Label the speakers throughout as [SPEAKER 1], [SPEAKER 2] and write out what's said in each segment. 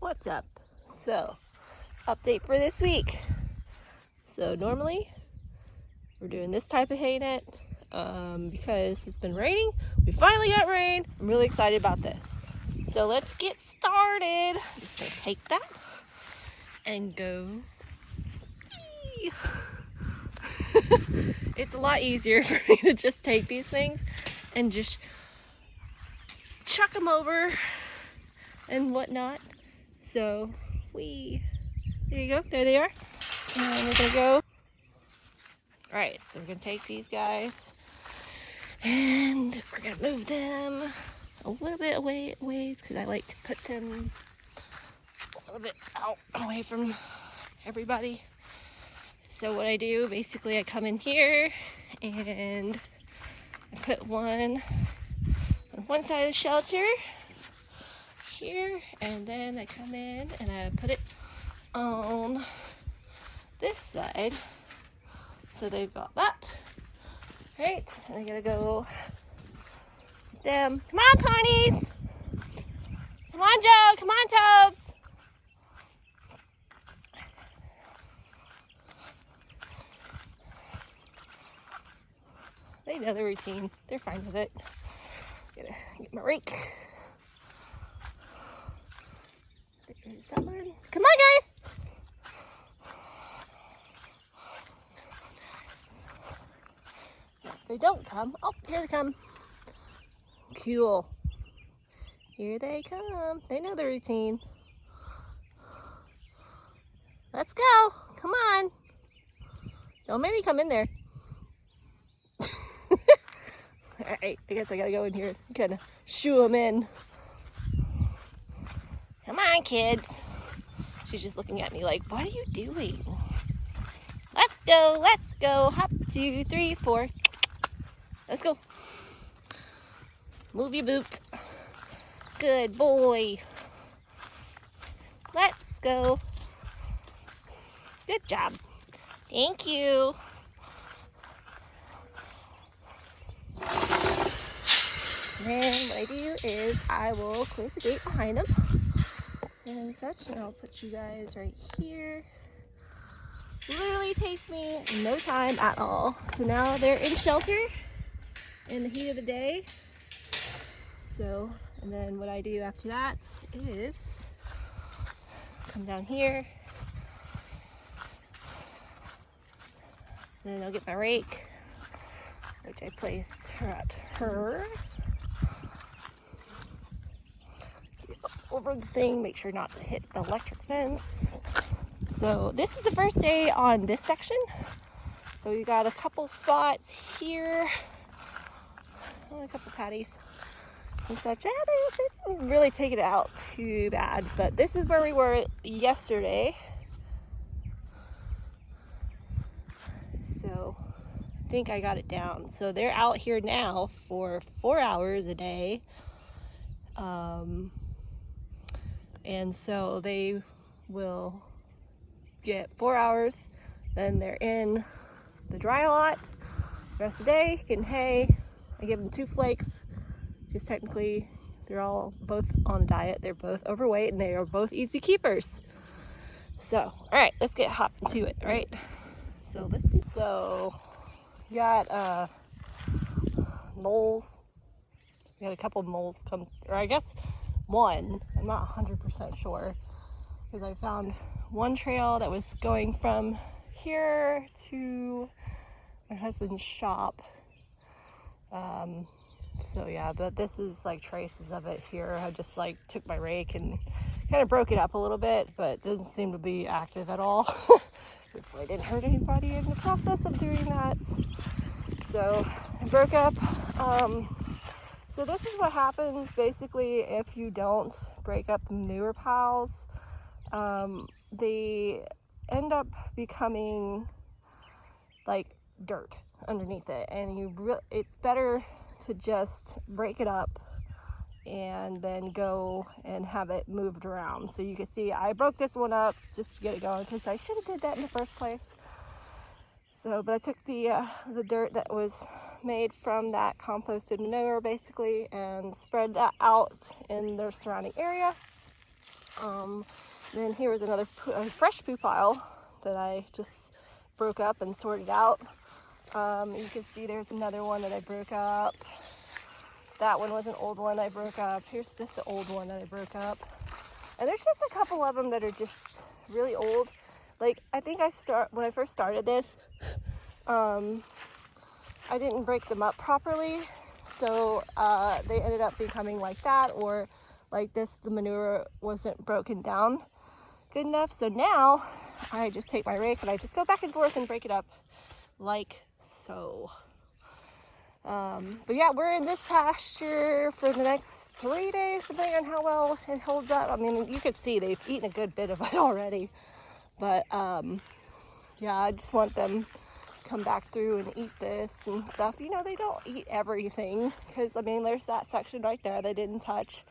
[SPEAKER 1] What's up? So, update for this week. So normally we're doing this type of hay net because it's been raining. We finally got rain. I'm really excited about this. So let's get started. I'm just gonna take that and go. It's a lot easier for me to just take these things and just chuck them over and whatnot. So there you go, there they are. And we're gonna go. All right, so we're gonna take these guys and we're gonna move them a little bit away because I like to put them a little bit out away from everybody. So what I do, basically I come in here and I put one on one side of the shelter here, and then I come in and I put it on this side. So they've got that. Right, and I gotta go get them. Come on, ponies! Come on, Joe! Come on, Tobes! They know the routine. They're fine with it. Gotta get my rake. There's that one. Come on, guys! They don't come. Oh, here they come. Cool. Here they come. They know the routine. Let's go. Come on. Don't make me come in there. Alright, I guess I gotta go in here and kind of shoo them in. Come on, kids. She's just looking at me like, what are you doing? Let's go, let's go. Hop, 2, 3, 4. Let's go. Move your boots. Good boy. Let's go. Good job. Thank you. Then what I do is I will close the gate behind them and such, and I'll put you guys right here. Literally takes me no time at all. So now they're in shelter in the heat of the day. So, and then what I do after that is come down here, then I'll get my rake, which I place at her. Over the thing, make sure not to hit the electric fence. So this is the first day on this section. So we got a couple spots here, a couple patties and such. They didn't really take it out too bad, but this is where we were yesterday. So I think I got it down. So they're out here now for 4 hours a day. And so they will get 4 hours, then they're in the dry lot the rest of the day, getting hay. I give them 2 flakes, because technically they're all both on a diet. They're both overweight and they are both easy keepers. So, all right, let's get hopped into it, all right? So let's see. So, got moles. We had a couple moles come, or I guess one, I'm not 100% sure, because I found one trail that was going from here to my husband's shop. So yeah, but this is like traces of it here. I just like took my rake and kind of broke it up a little bit, but it doesn't seem to be active at all. Hopefully I didn't hurt anybody in the process of doing that. So I broke up. So this is what happens basically if you don't break up newer piles. They end up becoming like dirt underneath it, and it's better to just break it up and then go and have it moved around. So you can see I broke this one up just to get it going, because I should have did that in the first place. So, but I took the dirt that was made from that composted manure basically and spread that out in the surrounding area. Then here was another fresh poo pile that I just broke up and sorted out. You can see there's another one that I broke up. That one was an old one I broke up. Here's this old one that I broke up. And there's just a couple of them that are just really old. Like, I think when I first started this, I didn't break them up properly. So they ended up becoming like that, or like this, the manure wasn't broken down good enough. So now I just take my rake and I just go back and forth and break it up like so. But yeah, we're in this pasture for the next 3 days, depending on how well it holds up. I mean, you can see they've eaten a good bit of it already. But yeah, I just want them to come back through and eat this and stuff. You know, they don't eat everything, because I mean, there's that section right there they didn't touch.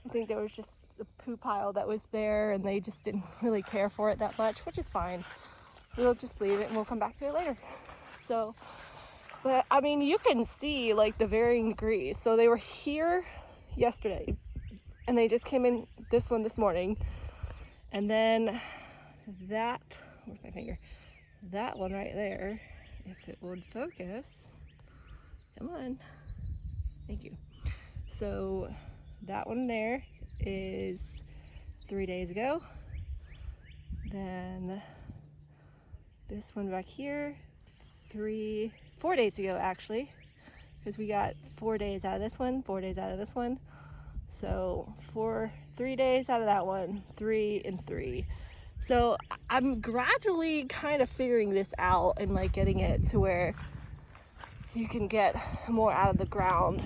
[SPEAKER 1] I think there was just a poo pile that was there and they just didn't really care for it that much, which is fine. We'll just leave it and we'll come back to it later. So, but I mean, you can see like the varying degrees. So they were here yesterday and they just came in this one this morning. And then that, where's my finger? That one right there, if it would focus, come on, thank you. So that one there is 3 days ago. Then this one back here, 4 days ago actually, because we got 4 days out of this one, 4 days out of this one. So 3 days out of that one, 3 and 3. So I'm gradually kind of figuring this out and like getting it to where you can get more out of the ground.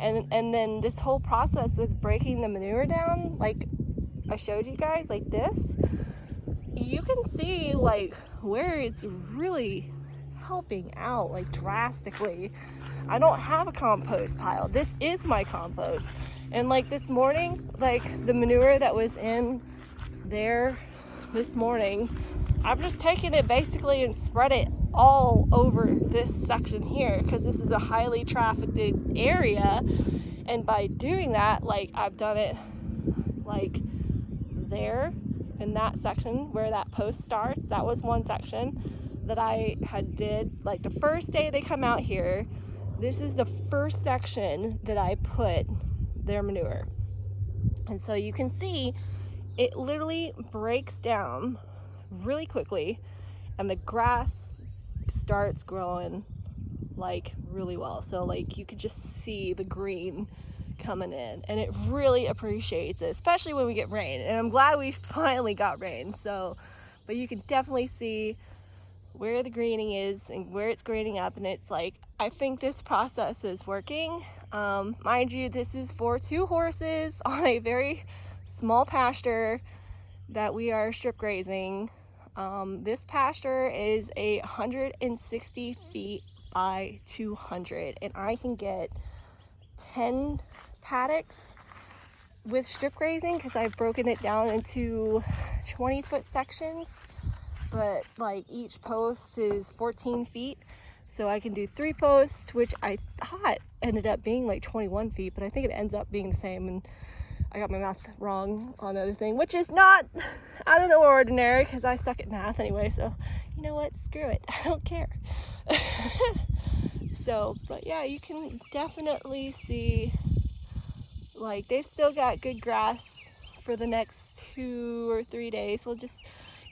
[SPEAKER 1] And then this whole process with breaking the manure down, like I showed you guys, like this, you can see like where it's really helping out, like drastically. I don't have a compost pile. This is my compost. And like this morning, like the manure that was in there this morning, I've just taken it basically and spread it all over this section here, because this is a highly trafficked area. And by doing that, like I've done it like there in that section where that post starts. That was one section that I had did like the first day they come out here. This is the first section that I put their manure. And so you can see it literally breaks down really quickly and the grass starts growing like really well. So like you could just see the green coming in, and it really appreciates it, especially when we get rain. And I'm glad we finally got rain. So, but you can definitely see where the greening is and where it's greening up, and it's like, I think this process is working. Mind you, this is for 2 horses on a very small pasture that we are strip grazing. This pasture is 160 feet by 200, and I can get 10 paddocks with strip grazing because I've broken it down into 20-foot sections, but like each post is 14 feet. So I can do 3 posts, which I thought ended up being like 21 feet, but I think it ends up being the same. And I got my math wrong on the other thing, which is not out of the ordinary because I suck at math anyway. So you know what? Screw it. I don't care. So, but yeah, you can definitely see like they've still got good grass for the next 2 or 3 days. We'll just,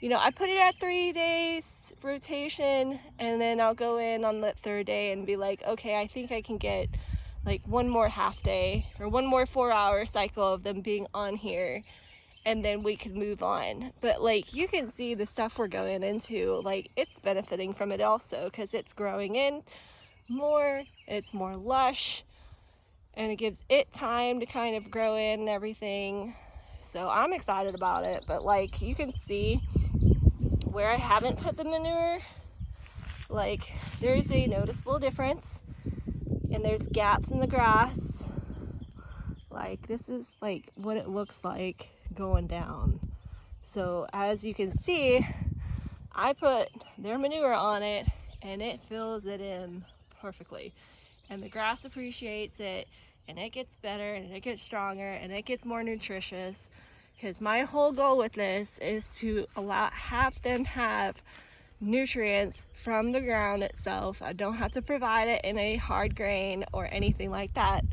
[SPEAKER 1] you know, I put it at 3 days rotation, and then I'll go in on the 3rd day and be like, okay, I think I can get like 1 more half day or 1 more 4-hour cycle of them being on here, and then we can move on. But like you can see the stuff we're going into, like it's benefiting from it also because it's growing in more, it's more lush, and it gives it time to kind of grow in and everything. So I'm excited about it. But like you can see where I haven't put the manure, like there's a noticeable difference, and there's gaps in the grass. Like this is like what it looks like going down. So as you can see, I put their manure on it and it fills it in perfectly, and the grass appreciates it, and it gets better and it gets stronger and it gets more nutritious. Because my whole goal with this is to have them have nutrients from the ground itself. I don't have to provide it in a hard grain or anything like that.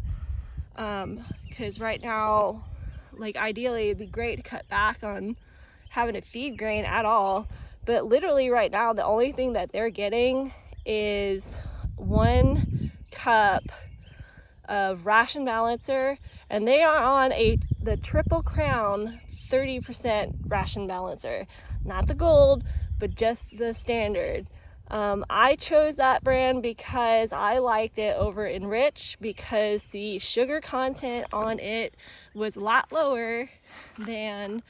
[SPEAKER 1] Because right now, like ideally it'd be great to cut back on having to feed grain at all. But literally right now, the only thing that they're getting is 1 cup of ration balancer, and they are on the Triple Crown 30% ration balancer, not the gold, but just the standard. I chose that brand because I liked it over Enrich, because the sugar content on it was a lot lower than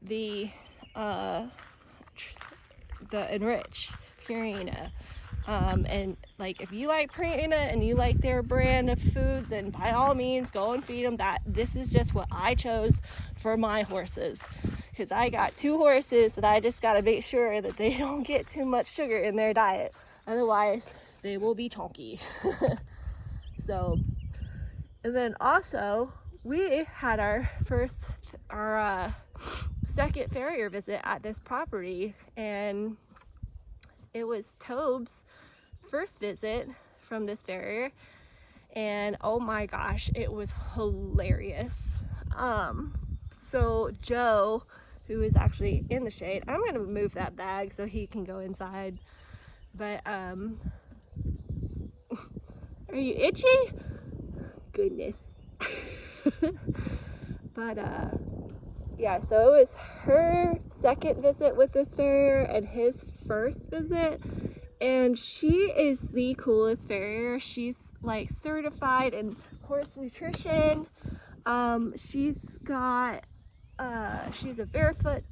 [SPEAKER 1] the Enrich Purina. And like, if you like Purina and you like their brand of food, then by all means go and feed them that. This is just what I chose for my horses, because I got 2 horses that I just got to make sure that they don't get too much sugar in their diet, otherwise they will be chunky. So, and then also we had our second farrier visit at this property, and it was Tobe's first visit from this farrier, and oh my gosh, it was hilarious. So Joe, who is actually in the shade, I'm gonna move that bag so he can go inside, but are you itchy? Goodness. But yeah, so it was her second visit with this farrier and his first visit, and she is the coolest farrier. She's like certified in horse nutrition. She's a barefoot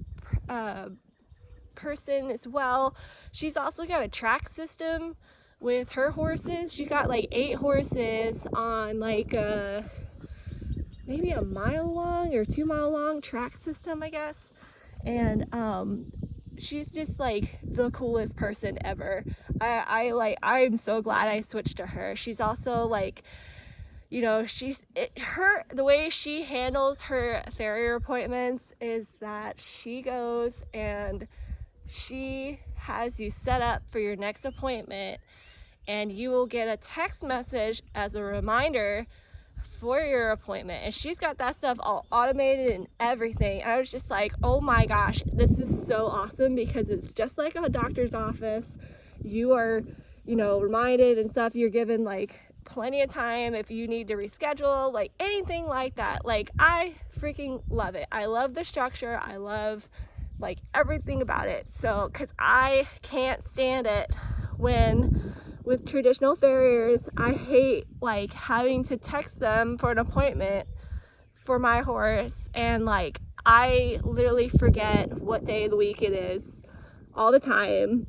[SPEAKER 1] person as well. She's also got a track system with her horses. She's got like 8 horses on like maybe a mile long or 2 mile long track system, I guess. And she's just like the coolest person ever. I'm so glad I switched to her. She's also like, you know, the way she handles her farrier appointments is that she goes and she has you set up for your next appointment, and you will get a text message as a reminder for your appointment, and she's got that stuff all automated and everything. I was just like, oh my gosh, this is so awesome, because it's just like a doctor's office. You are, you know, reminded and stuff. You're given like plenty of time if you need to reschedule, like anything like that. Like, I freaking love it. I love the structure. I love like everything about it. So, because I can't stand it when with traditional farriers, I hate like having to text them for an appointment for my horse, and like I literally forget what day of the week it is all the time.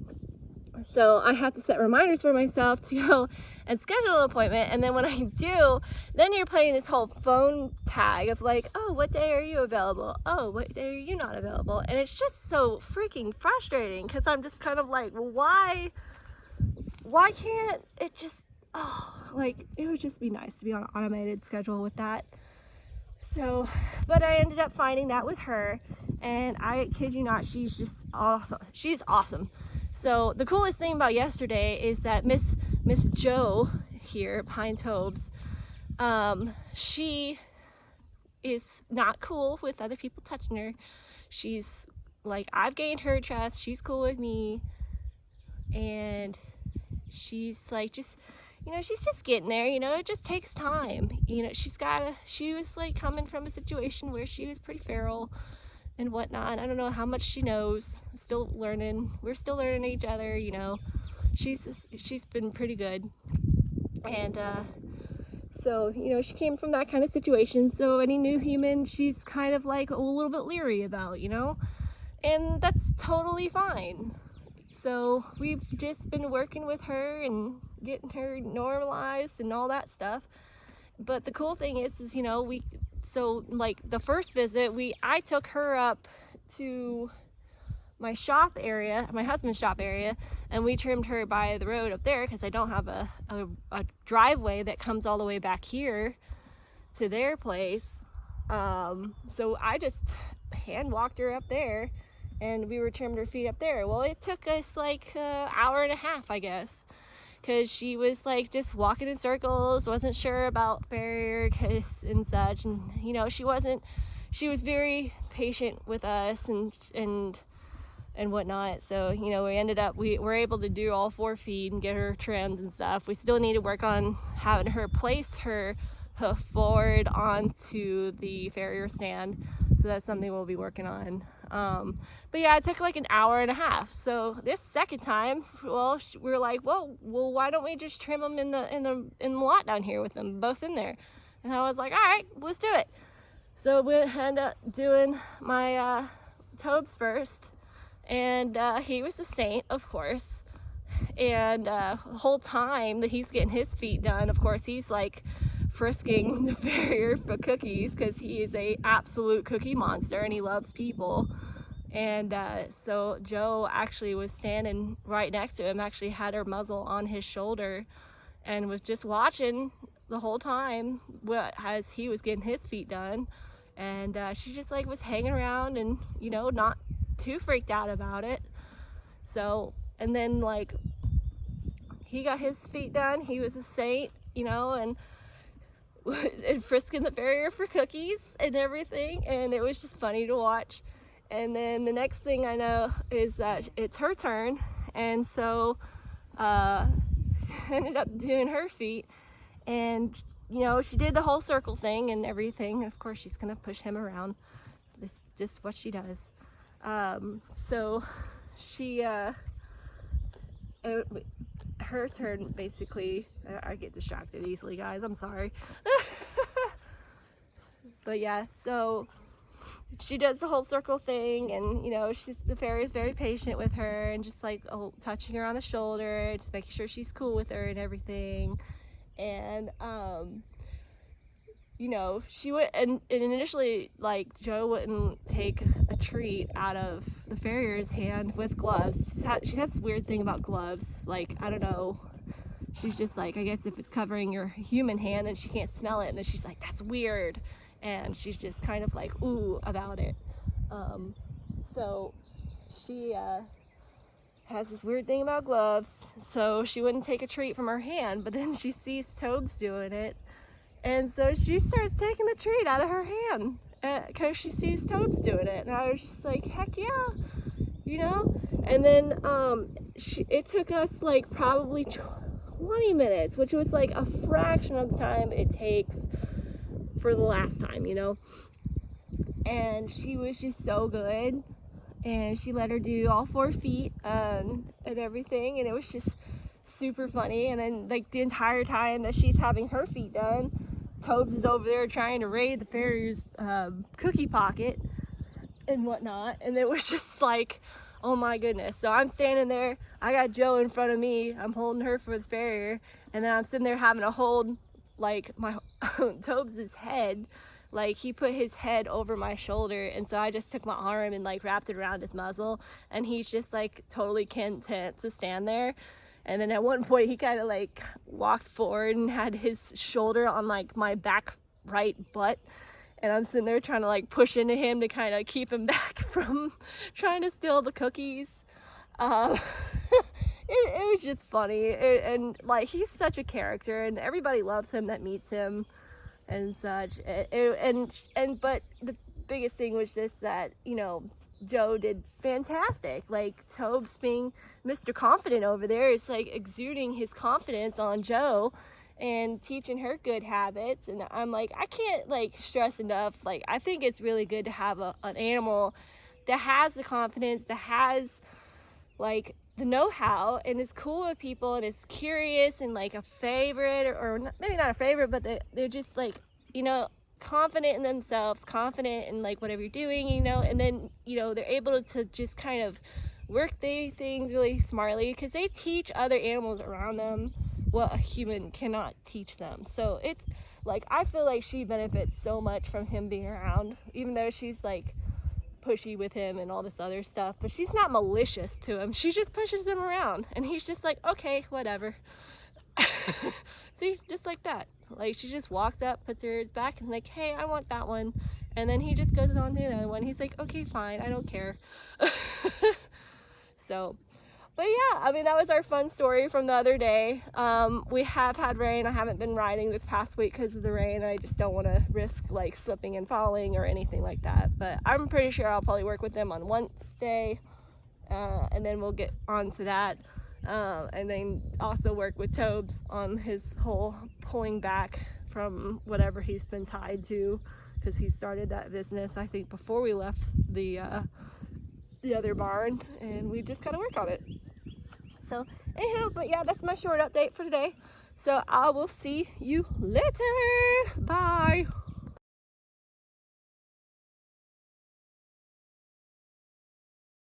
[SPEAKER 1] So I have to set reminders for myself to go and schedule an appointment, and then when I do, then you're playing this whole phone tag of like, oh, what day are you available? Oh, what day are you not available? And it's just so freaking frustrating, because I'm just kind of like, well, why can't it just, like, it would just be nice to be on an automated schedule with that. So, but I ended up finding that with her, and I kid you not, she's just awesome. She's awesome. So the coolest thing about yesterday is that Miss Jo here, Pine Tobes, she is not cool with other people touching her. She's like, I've gained her trust. She's cool with me, and she's like, just, you know, she's just getting there. You know, it just takes time. You know, she was like coming from a situation where she was pretty feral and whatnot. I don't know how much she knows. Still learning. We're still learning each other, you know. She's been pretty good. And so, you know, she came from that kind of situation. So any new human, she's kind of like a little bit leery about, you know. And that's totally fine. So we've just been working with her and getting her normalized and all that stuff. But the cool thing is, you know, so like the first visit, I took her up to my shop area, my husband's shop area, and we trimmed her by the road up there, because I don't have a driveway that comes all the way back here. to their place. So I just hand walked her up there, and we were trimming her feet up there. Well, it took us like an hour and a half, I guess, because she was like just walking in circles, wasn't sure about farrier kiss and such, and you know, she was very patient with us and whatnot. So you know, we were able to do all 4 feet and get her trimmed and stuff. We still need to work on having her place her hoof forward onto the farrier stand, so that's something we'll be working on. But yeah, it took like an hour and a half. So this second time, well, we were like, well, why don't we just trim them in the lot down here with them both in there? And I was like, all right, let's do it. So we ended up doing my Tobes first, and he was a saint, of course. And the whole time that he's getting his feet done, of course, he's like frisking the farrier for cookies, because he is a absolute cookie monster and he loves people. And so Joe actually was standing right next to him, actually had her muzzle on his shoulder, and was just watching the whole time as he was getting his feet done. And she just like was hanging around and, you know, not too freaked out about it. So, and then like he got his feet done, he was a saint, you know, and frisking the farrier for cookies and everything, and it was just funny to watch. And then the next thing I know is that it's her turn, and so ended up doing her feet, and you know, she did the whole circle thing and everything. Of course, she's gonna push him around. This is just what she does. So she her turn, basically. I get distracted easily, guys, I'm sorry. But yeah, so she does the whole circle thing, and you know, the fairy is very patient with her, and just like touching her on the shoulder, just making sure she's cool with her and everything. And you know, she would, and initially, like, Joe wouldn't take a treat out of the farrier's hand with gloves. She has this weird thing about gloves. Like, I don't know. She's just like, I guess if it's covering your human hand, then she can't smell it. And then she's like, that's weird. And she's just kind of like, ooh, about it. So she has this weird thing about gloves. So she wouldn't take a treat from her hand, but then she sees Tobes doing it. And so she starts taking the treat out of her hand because she sees Tobes doing it. And I was just like, heck yeah, you know? And then it took us like probably 20 minutes, which was like a fraction of the time it takes for the last time, you know? And she was just so good. And she let her do all 4 feet and everything. And it was just super funny. And then like the entire time that she's having her feet done, Tobes is over there trying to raid the farrier's cookie pocket and whatnot. And it was just like, oh my goodness. So I'm standing there, I got Joe in front of me, I'm holding her for the farrier, and then I'm sitting there having to hold like my Tobes's head. Like, he put his head over my shoulder, and so I just took my arm and like wrapped it around his muzzle, and he's just like totally content to stand there. And then at one point he kind of like walked forward and had his shoulder on like my back right butt, and I'm sitting there trying to like push into him to kind of keep him back from trying to steal the cookies. It was just funny, and like, he's such a character, and everybody loves him that meets him and such. But the biggest thing was just that, you know, Joe did fantastic. Like, Tobes being Mr. Confident over there is like exuding his confidence on Joe and teaching her good habits. And I'm like, I can't like stress enough, like, I think it's really good to have an animal that has the confidence, that has like the know-how, and is cool with people, and is curious, and like a favorite, or maybe not a favorite, but they're just like, you know, confident in themselves, confident in like whatever you're doing, you know. And then, you know, they're able to just kind of work their things really smartly, because they teach other animals around them what a human cannot teach them. So it's like, I feel like she benefits so much from him being around, even though she's like pushy with him and all this other stuff, but she's not malicious to him. She just pushes him around, and he's just like, okay, whatever. See, just like that. Like, she just walks up, puts her ears back, and like, hey, I want that one. And then he just goes on to the other one. He's like, okay, fine, I don't care. So, but yeah, I mean, that was our fun story from the other day. We have had rain. I haven't been riding this past week because of the rain. I just don't want to risk like slipping and falling or anything like that. But I'm pretty sure I'll probably work with them on Wednesday, and then we'll get on to that. And then also work with Tobes on his whole pulling back from whatever he's been tied to, because he started that business, I think, before we left the other barn, and we just gotta work on it. So anywho, but yeah, that's my short update for today. So I will see you later. Bye.